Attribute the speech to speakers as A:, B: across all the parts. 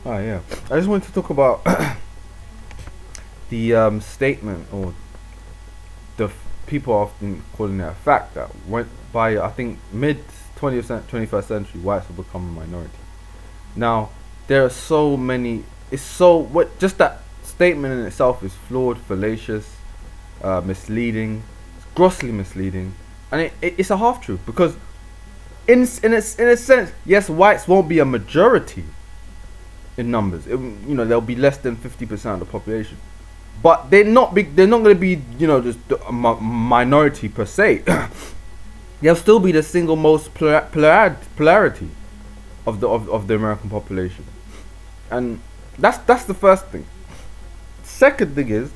A: Oh yeah, I just wanted to talk about the statement, or people often calling it a fact, that went by, I think, mid 21st century, whites will become a minority. Now, there are so many. It's so what just that statement in itself is flawed, fallacious, misleading, it's grossly misleading, and it's a half truth, because in a sense, yes, whites won't be a majority in numbers. They'll be less than 50% of the population, but they're not big. They're not going to be, just a minority per se. They'll still be the single most polarity of the American population, and that's the first thing. Second thing is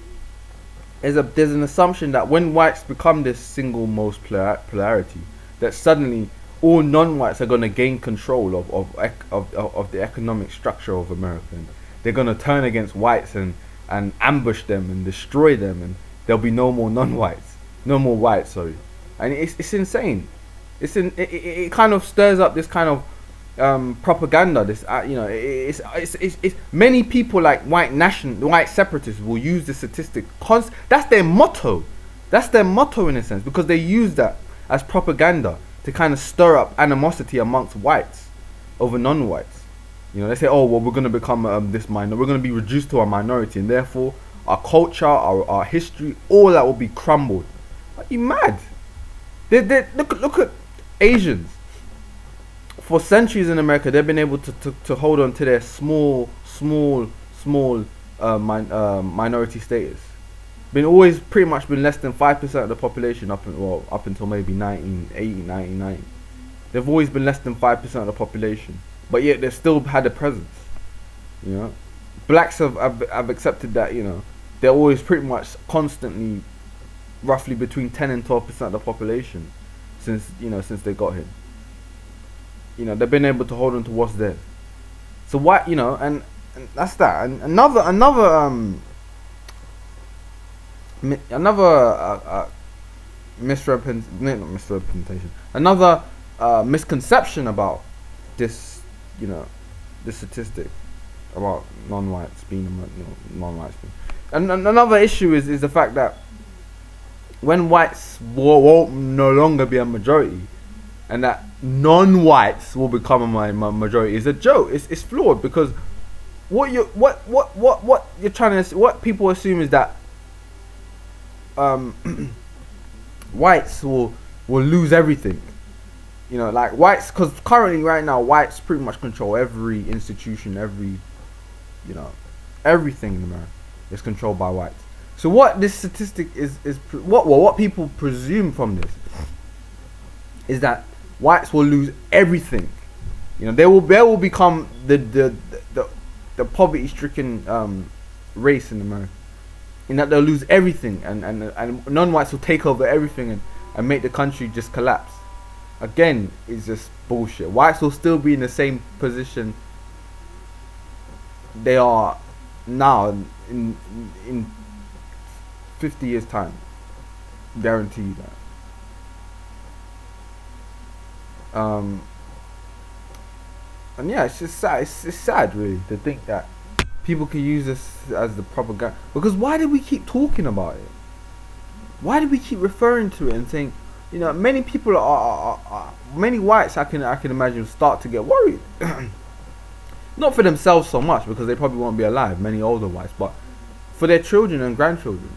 A: there's an assumption that when whites become this single most polarity, that suddenly all non-whites are going to gain control of the economic structure of America, and they're going to turn against whites and ambush them and destroy them, and there'll be no more non-whites, no more whites. Sorry, and it's insane. It kind of stirs up this kind of propaganda. This it's many people like white separatists will use this statistic. That's their motto. That's their motto in a sense, because they use that as propaganda to kind of stir up animosity amongst whites over non-whites. They say, oh well, we're going to become we're going to be reduced to a minority, and therefore our culture, our history, all that will be crumbled. Are you mad? Look at Asians. For centuries in America, they've been able to hold on to their small minority status. Always pretty much been less than 5% of the population up until maybe 1980, 1990. They've always been less than 5% of the population, but yet they've still had a presence. Blacks have accepted that. They're always pretty much constantly, roughly between 10 and 12% of the population since they got here. They've been able to hold on to what's there. So why, and that's that. And another misrepresentation, another misconception about this, this statistic about non-whites being non-whites. And another issue is the fact that when whites won't no longer be a majority, and that non-whites will become a majority, is a joke. It's flawed, because what you're trying to, what people assume is that whites will lose everything. Like whites, because currently right now whites pretty much control every institution, everything in America is controlled by whites. So what this statistic is what people presume from this is that whites will lose everything. They will become the poverty-stricken race in America, in that they'll lose everything, and non-whites will take over everything and make the country just collapse. Again, it's just bullshit. Whites will still be in the same position they are now in 50 years time. Guarantee you that. And yeah, it's just sad. It's sad, really, to think that people can use this as the propaganda. Because why do we keep talking about it? Why do we keep referring to it and saying, many people many whites, I can imagine, start to get worried. Not for themselves so much, because they probably won't be alive, many older whites, but for their children and grandchildren.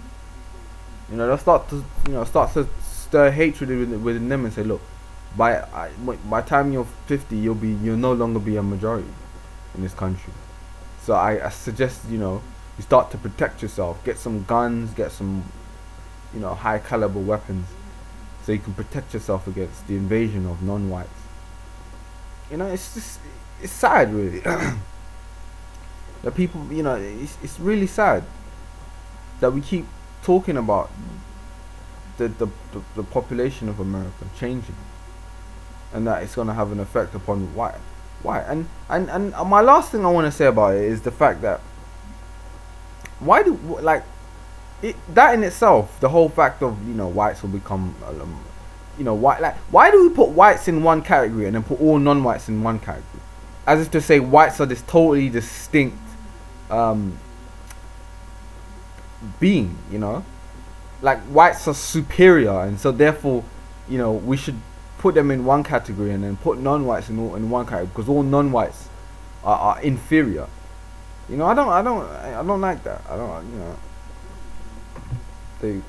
A: They'll start to stir hatred within them and say, look, by the time you're 50, you'll no longer be a majority in this country. So I suggest you start to protect yourself. Get some guns, get some high caliber weapons, so you can protect yourself against the invasion of non-whites. It's sad, really. That people, it's really sad that we keep talking about the population of America changing, and that it's going to have an effect upon why. And my last thing I want to say about it is the fact that that in itself, the whole fact of whites will become why do we put whites in one category and then put all non-whites in one category? as if to say whites are this totally distinct um, being, you know, like whites are superior, and so therefore, you know, we should put them in one category and then put non-whites in one category because all non-whites are inferior. You know, I don't like that. I don't, you know, they